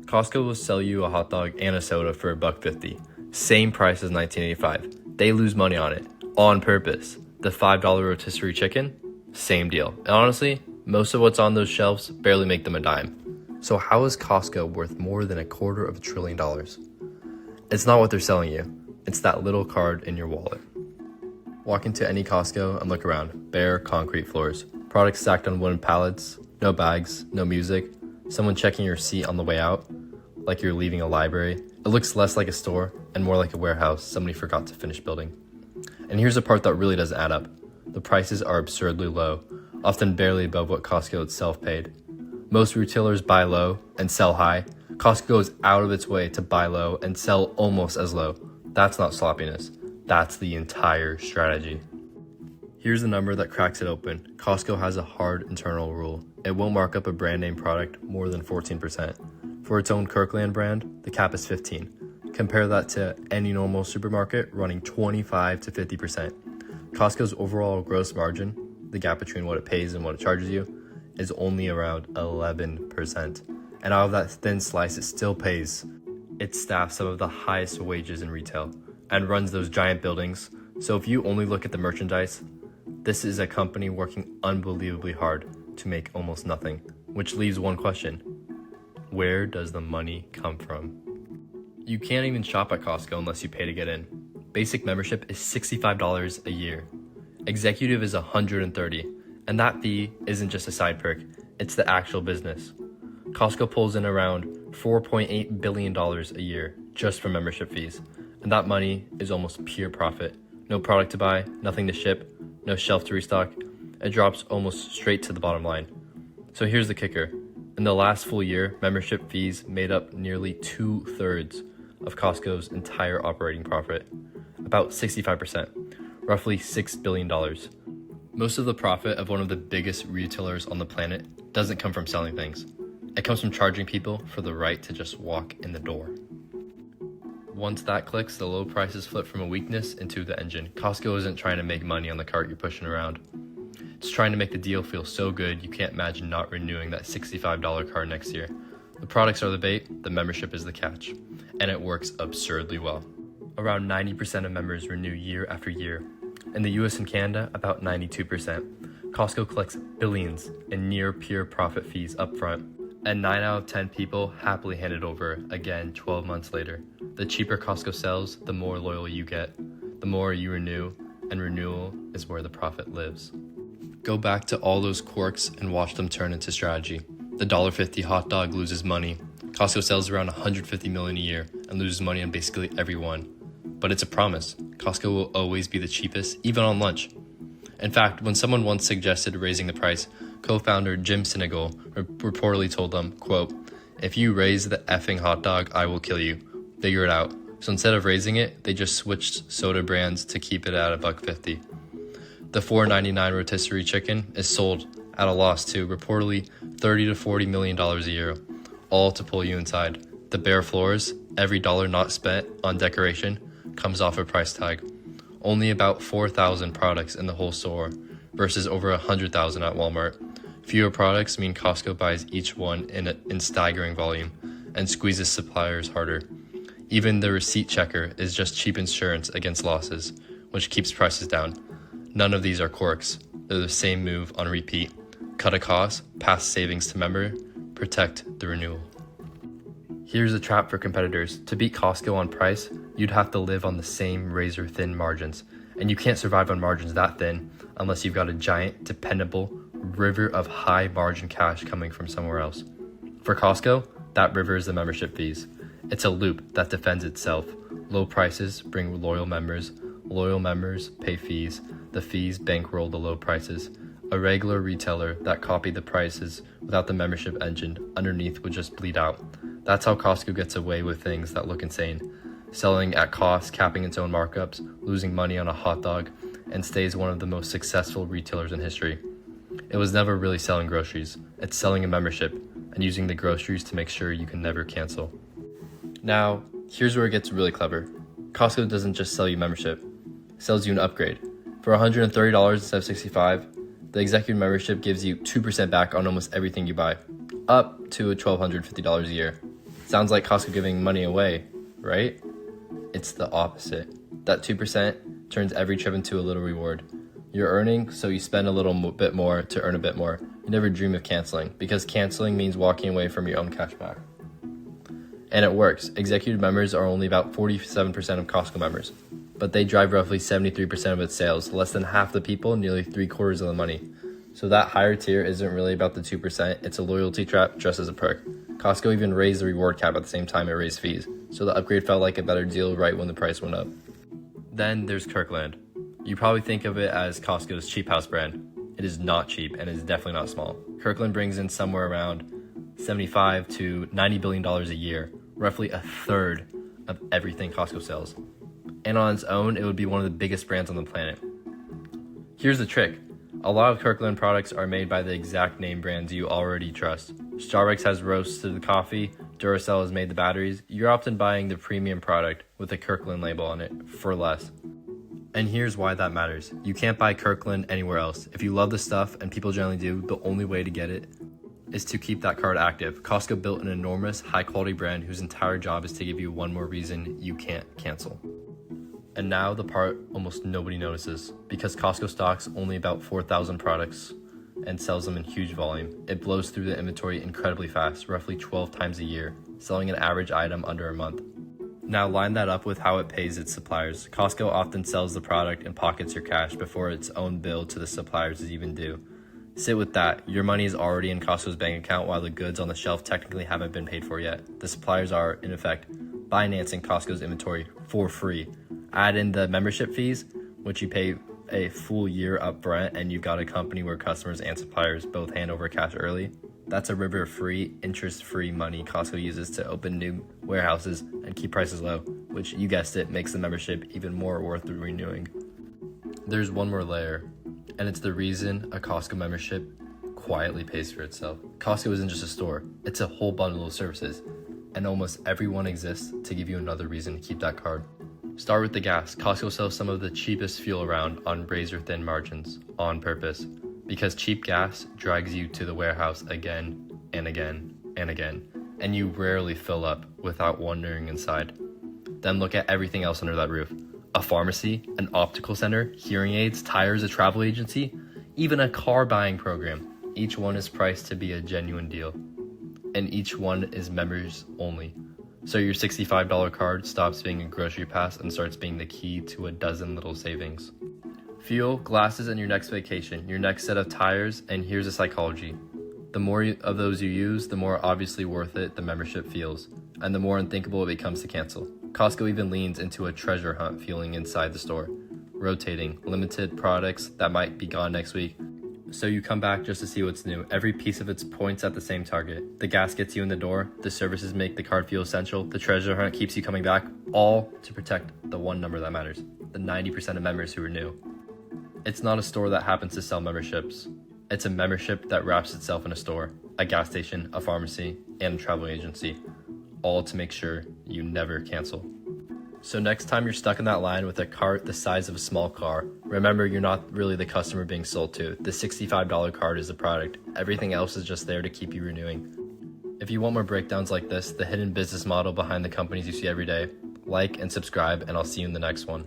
Costco will sell you a hot dog and a soda for $1.50. Same price as 1985. They lose money on it, on purpose. The $5 rotisserie chicken, same deal. And honestly, most of what's on those shelves barely make them a dime. So how is Costco worth more than $250 billion? It's not what they're selling you. It's that little card in your wallet. Walk into any Costco and look around. Bare concrete floors. Products stacked on wooden pallets. No bags, no music. Someone checking your seat on the way out, like you're leaving a library. It looks less like a store and more like a warehouse somebody forgot to finish building. And here's the part that really doesn't add up. The prices are absurdly low, often barely above what Costco itself paid. Most retailers buy low and sell high. Costco goes out of its way to buy low and sell almost as low. That's not sloppiness. That's the entire strategy. Here's the number that cracks it open. Costco has a hard internal rule. It won't mark up a brand name product more than 14%. For its own Kirkland brand, the cap is 15%. Compare that to any normal supermarket running 25 to 50%. Costco's overall gross margin, the gap between what it pays and what it charges you, is only around 11%. And out of that thin slice, it still pays its staff some of the highest wages in retail and runs those giant buildings. So if you only look at the merchandise, this is a company working unbelievably hard to make almost nothing, which leaves one question. Where does the money come from? You can't even shop at Costco unless you pay to get in. Basic membership is $65 a year. Executive is $130, and that fee isn't just a side perk, it's the actual business. Costco pulls in around $4.8 billion a year just from membership fees, and that money is almost pure profit. No product to buy, nothing to ship, no shelf to restock. It drops almost straight to the bottom line. So here's the kicker. In the last full year, membership fees made up nearly 2/3 of Costco's entire operating profit, about 65%, roughly $6 billion. Most of the profit of one of the biggest retailers on the planet doesn't come from selling things. It comes from charging people for the right to just walk in the door. Once that clicks, the low prices flip from a weakness into the engine. Costco isn't trying to make money on the cart you're pushing around. It's trying to make the deal feel so good you can't imagine not renewing that $65 card next year. The products are the bait, the membership is the catch, and it works absurdly well. Around 90% of members renew year after year. In the US and Canada, about 92%. Costco collects billions in near pure profit fees up front, and 9 out of 10 people happily hand it over again 12 months later. The cheaper Costco sells, the more loyal you get, the more you renew, and renewal is where the profit lives. Go back to all those quirks and watch them turn into strategy. The $1.50 hot dog loses money. Costco sells around $150 million a year and loses money on basically everyone. But it's a promise. Costco will always be the cheapest, even on lunch. In fact, when someone once suggested raising the price, co-founder Jim Sinegal reportedly told them, quote, "If you raise the effing hot dog, I will kill you. Figure it out." So instead of raising it, they just switched soda brands to keep it at $1.50. The $4.99 rotisserie chicken is sold at a loss to reportedly $30 to $40 million a year, all to pull you inside. The bare floors, every dollar not spent on decoration, comes off a price tag. Only about 4,000 products in the whole store versus over 100,000 at Walmart. Fewer products mean Costco buys each one in staggering volume and squeezes suppliers harder. Even the receipt checker is just cheap insurance against losses, which keeps prices down. None of these are quirks. They're the same move on repeat. Cut a cost, pass savings to member, protect the renewal. Here's a trap for competitors. To beat Costco on price, you'd have to live on the same razor-thin margins. And you can't survive on margins that thin unless you've got a giant, dependable river of high-margin cash coming from somewhere else. For Costco, that river is the membership fees. It's a loop that defends itself. Low prices bring loyal members pay fees, the fees bankroll the low prices. A regular retailer that copied the prices without the membership engine underneath would just bleed out. That's how Costco gets away with things that look insane. Selling at cost, capping its own markups, losing money on a hot dog, and stays one of the most successful retailers in history. It was never really selling groceries. It's selling a membership and using the groceries to make sure you can never cancel. Now, here's where it gets really clever. Costco doesn't just sell you membership. It sells you an upgrade. For $130 instead of $65, the executive membership gives you 2% back on almost everything you buy, up to $1,250 a year. Sounds like Costco giving money away, right? It's the opposite. That 2% turns every trip into a little reward. You're earning, so you spend a little bit more to earn a bit more. You never dream of canceling, because canceling means walking away from your own cash back. And it works. Executive members are only about 47% of Costco members, but they drive roughly 73% of its sales, less than half the people, nearly 3/4 of the money. So that higher tier isn't really about the 2%, it's a loyalty trap dressed as a perk. Costco even raised the reward cap at the same time it raised fees, so the upgrade felt like a better deal right when the price went up. Then there's Kirkland. You probably think of it as Costco's cheap house brand. It is not cheap and is definitely not small. Kirkland brings in somewhere around $75 to $90 billion a year, roughly a third of everything Costco sells. And on its own, it would be one of the biggest brands on the planet. Here's the trick. A lot of Kirkland products are made by the exact name brands you already trust. Starbucks has roasted the coffee, Duracell has made the batteries. You're often buying the premium product with a Kirkland label on it for less. And here's why that matters. You can't buy Kirkland anywhere else. If you love the stuff, and people generally do, the only way to get it is to keep that card active. Costco built an enormous, high-quality brand whose entire job is to give you one more reason you can't cancel. And now the part almost nobody notices. Because Costco stocks only about 4,000 products and sells them in huge volume, it blows through the inventory incredibly fast, roughly 12 times a year, selling an average item under a month. Now line that up with how it pays its suppliers. Costco often sells the product and pockets your cash before its own bill to the suppliers is even due. Sit with that. Your money is already in Costco's bank account while the goods on the shelf technically haven't been paid for yet. The suppliers are, in effect, financing Costco's inventory for free. Add in the membership fees, which you pay a full year up front, and you've got a company where customers and suppliers both hand over cash early. That's a river of free, interest-free money Costco uses to open new warehouses and keep prices low, which, you guessed it, makes the membership even more worth renewing. There's one more layer, and it's the reason a Costco membership quietly pays for itself. Costco isn't just a store, it's a whole bundle of services, and almost everyone exists to give you another reason to keep that card. Start with the gas. Costco sells some of the cheapest fuel around on razor-thin margins, on purpose, because cheap gas drags you to the warehouse again and again and again, and you rarely fill up without wandering inside. Then look at everything else under that roof. A pharmacy, an optical center, hearing aids, tires, a travel agency, even a car buying program. Each one is priced to be a genuine deal, and each one is members only. So your $65 card stops being a grocery pass and starts being the key to a dozen little savings. Fuel, glasses, and your next vacation, your next set of tires, and here's a psychology. The more of those you use, the more obviously worth it the membership feels, and the more unthinkable it becomes to cancel. Costco even leans into a treasure hunt feeling inside the store, rotating limited products that might be gone next week. So you come back just to see what's new. Every piece of its points at the same target. The gas gets you in the door, the services make the card feel essential, the treasure hunt keeps you coming back, all to protect the one number that matters, the 90% of members who renew. It's not a store that happens to sell memberships. It's a membership that wraps itself in a store, a gas station, a pharmacy, and a travel agency, all to make sure you never cancel. So next time you're stuck in that line with a cart the size of a small car, remember you're not really the customer being sold to. The $65 card is the product. Everything else is just there to keep you renewing. If you want more breakdowns like this, the hidden business model behind the companies you see every day, like and subscribe, and I'll see you in the next one.